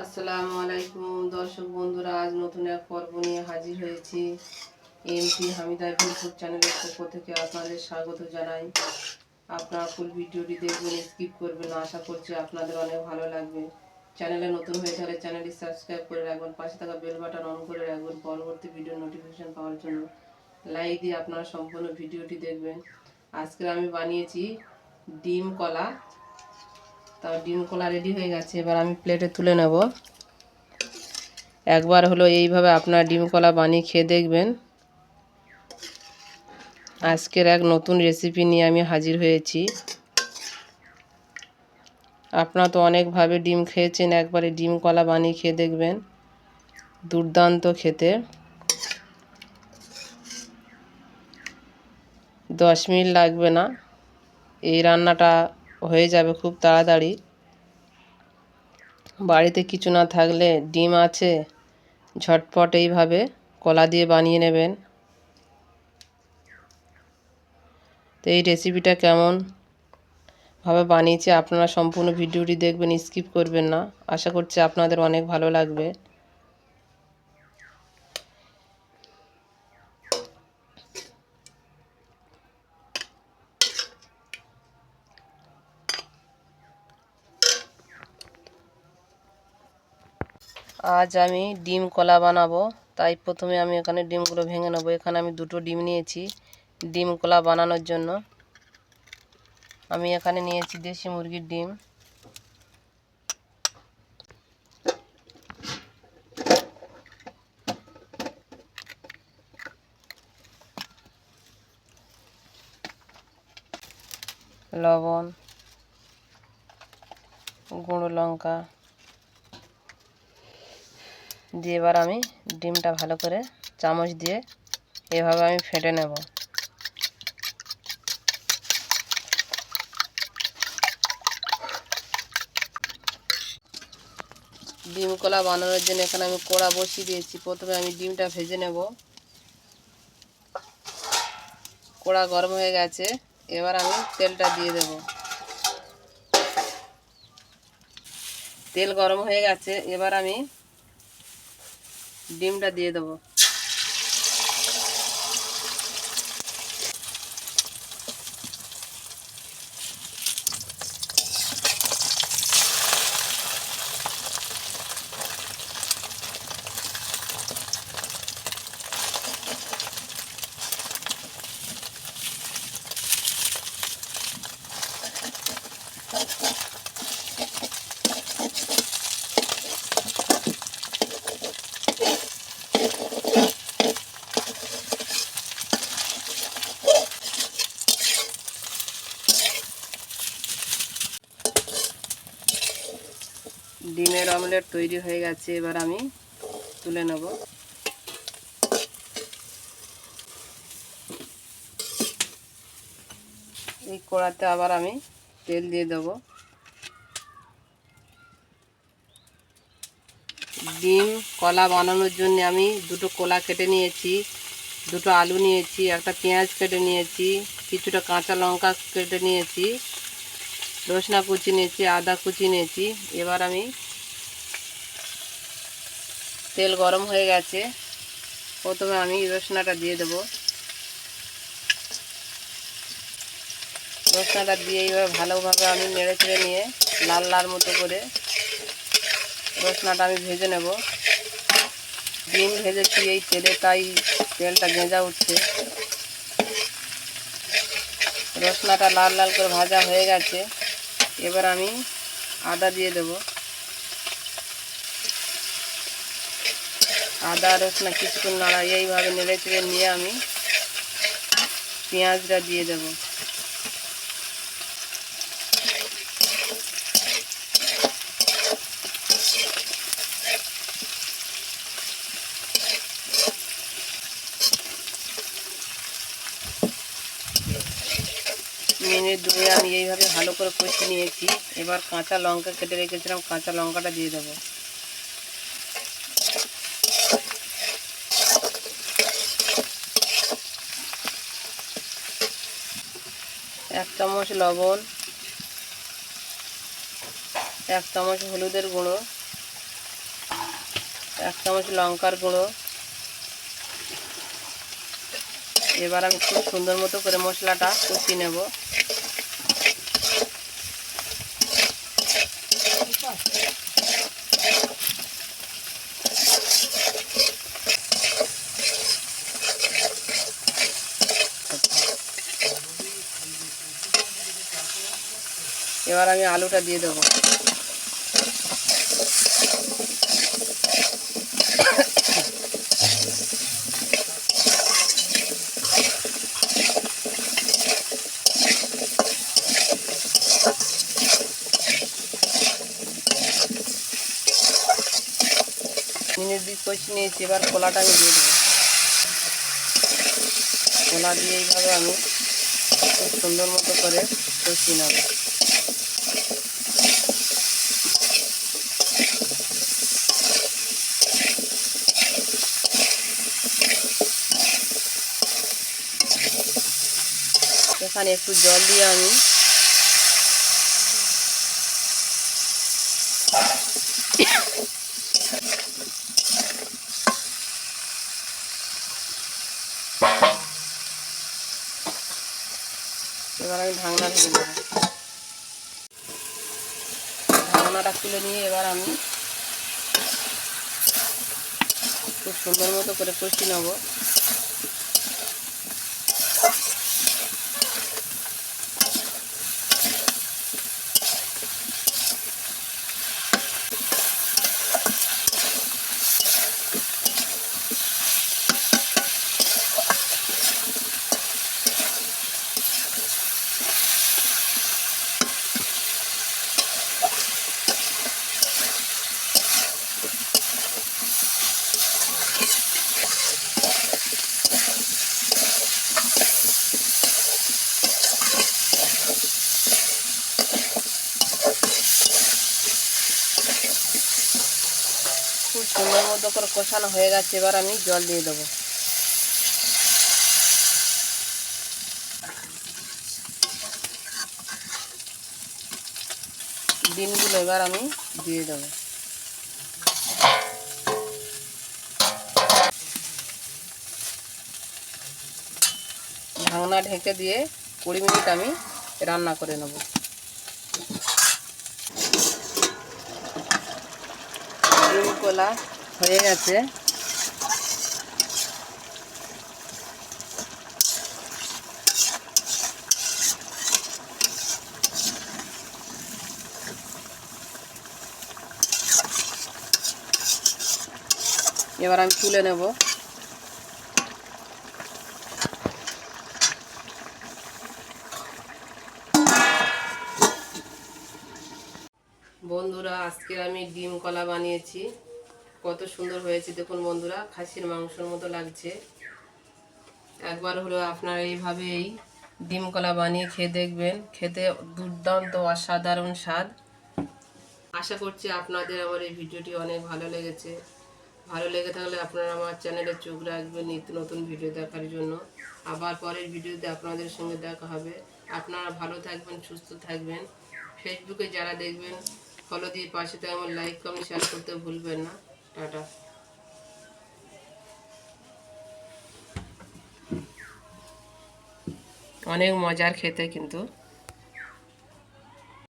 আসসালামু আলাইকুম দর্শক বন্ধুরা, আজ নতুন এক পর্ব নিয়ে হাজির হয়েছি। এমপি হামিদা ইউটিউব চ্যানেলের পক্ষ থেকে আপনাদের স্বাগত জানাই। আপনারা ফুল ভিডিওটি দেখবেন, স্কিপ করবেন না। আশা করছি আপনাদের অনেক ভালো লাগবে। চ্যানেলে নতুন হয়ে থাকলে চ্যানেলটি সাবস্ক্রাইব করে রাখবেন, পাশে থাকা বেল বাটন অন করে রাখবেন পরবর্তী ভিডিও নোটিফিকেশন পাওয়ার জন্য। লাইক দিয়ে আপনারা সম্পূর্ণ ভিডিওটি দেখবেন। আজকে আমি বানিয়েছি ডিম কলা। তাও ডিম কলা রেডি হয়ে গেছে, এবার আমি প্লেটে তুলে নেব। একবার হলো এইভাবে আপনার ডিম কলা বানিয়ে খেয়ে দেখবেন। আজকের এক নতুন রেসিপি নিয়ে আমি হাজির হয়েছি। আপনারা তো অনেকভাবে ডিম খেয়েছেন, একবারে ডিম কলা বানিয়ে খেয়ে দেখবেন, দুর্দান্ত খেতে। 10 মিনিট লাগবে না, এই রান্নাটা হয়ে যাবে খুব তাড়াতাড়ি। বাড়িতে কিছু না থাকলে ডিম আছে, ঝটপট এইভাবে কলা দিয়ে বানিয়ে নেবেন। তো এই রেসিপিটা কেমন ভাবে বানিয়েছি আপনারা সম্পূর্ণ ভিডিওটি দেখবেন, স্কিপ করবেন না। আশা করছি আপনাদের অনেক ভালো লাগবে। আজ আমি ডিম কলা বানাবো, তাই প্রথমে আমি এখানে ডিমগুলো ভেঙে নেবো। এখানে আমি 2টো ডিম নিয়েছি ডিম কলা বানানোর জন্য। আমি এখানে নিয়েছি দেশি মুরগির ডিম। লবণ, গুঁড়ো লঙ্কা দিয়ে এবার আমি ডিমটা ভালো করে চামচ দিয়ে এভাবে আমি ফেটে নেব। ডিম কলা বানানোর জন্য এখানে আমি কড়া বসিয়ে দিয়েছি। প্রথমে আমি ডিমটা ভেজে নেব। কড়া গরম হয়ে গেছে, এবার আমি তেলটা দিয়ে দেব। তেল গরম হয়ে গেছে, এবার আমি ডিমটা দিয়ে দেবো। ডিমের অমলেট তৈরি হয়ে গেছে, এবার আমি তুলে নেব। এই কড়াতে আবার আমি তেল দিয়ে দেব। ডিম কলা বানানোর জন্য আমি 2টো কলা কেটে নিয়েছি, 2টো আলু নিয়েছি, একটা পেঁয়াজ কেটে নিয়েছি, কিছুটা কাঁচা লঙ্কা কেটে নিয়েছি, রসুন কুচি নিয়েছি, আদা কুচি নিয়েছি। এবার আমি তেল গরম হয়ে গেছে, প্রথমে আমি রসুনটা দিয়ে দেব। রসুনটা দিয়ে এইভাবে ভালোভাবে আমি নেড়ে চেড়ে নিয়ে লাল লাল মতো করে রসুনটা আমি ভেজে নেব। ডিম ভেজেছি এই তেলে, তাই তেলটা গেঁজা উঠছে। রসুনটা লাল লাল করে ভাজা হয়ে গেছে, এবার আমি আদা দিয়ে দেব। আদা রসুন কিছুক্ষণ এইভাবে নেড়ে চেড়ে নিয়ে আমি পেঁয়াজটা দিয়ে দেব। মিনিট 2 আমি এইভাবে ভালো করে কষিয়ে নিয়েছি। এবার কাঁচা লঙ্কা কেটে রেখেছিলাম, কাঁচা লঙ্কাটা দিয়ে দেব। 1 চামচ লবণ, 1 চামচ হলুদের গুঁড়ো, 1 চামচ লঙ্কার গুঁড়ো। এবার আমি খুব সুন্দর মতো করে মশলাটা কষিয়ে নেব। এবার আমি আলুটা দিয়ে দেবো। মিনিট 2 কষিয়ে নিয়েছি, এবার কলাটা আমি দিয়ে দেবো। কলা দিয়ে এইভাবে আমি খুব সুন্দর মতো করে কষিয়ে নেব। এখানে একটু জল দিয়ে আমি এবার আমি ঢাকনা ঢেকে দেবো। ঢাকনাটা খুলে নিয়ে এবার আমি খুব সুন্দর মতো করে কষিয়ে নেব। খুব সুন্দর মতো করে কষানো হয়ে গেছে, এবার আমি জল দিয়ে দেবো। ডিমগুলো এবার আমি দিয়ে দেবো। ঢাকনা ঢেকে দিয়ে 20 মিনিট আমি রান্না করে নেব। ডিম কলা হয়ে গেছে। এবার আমি তুলে নেব। বন্ধুরা, আজকে আমি ডিম কলা বানিয়েছি। কত সুন্দর হয়েছে দেখুন বন্ধুরা, খাসির মাংসের মতো লাগছে। একবার হলো আপনারা এইভাবে এই ডিম কলা বানিয়ে খেয়ে দেখবেন, খেতে দুর্দান্ত অসাধারণ স্বাদ। আশা করছি আপনাদের আমার এই ভিডিওটি অনেক ভালো লেগেছে। ভালো লেগে থাকলে আপনারা আমার চ্যানেলে চোখ রাখবেন নিত্য নতুন ভিডিও দেখার জন্য। আবার পরের ভিডিওতে আপনাদের সঙ্গে দেখা হবে। আপনারা ভালো থাকবেন, সুস্থ থাকবেন। ফেসবুকে যারা দেখবেন ফলো দিয়ে পাশে থাকবেন, লাইক কমেন্ট শেয়ার করতে ভুলবেন না। টাটা। অনেক মজার খেতে কিন্তু।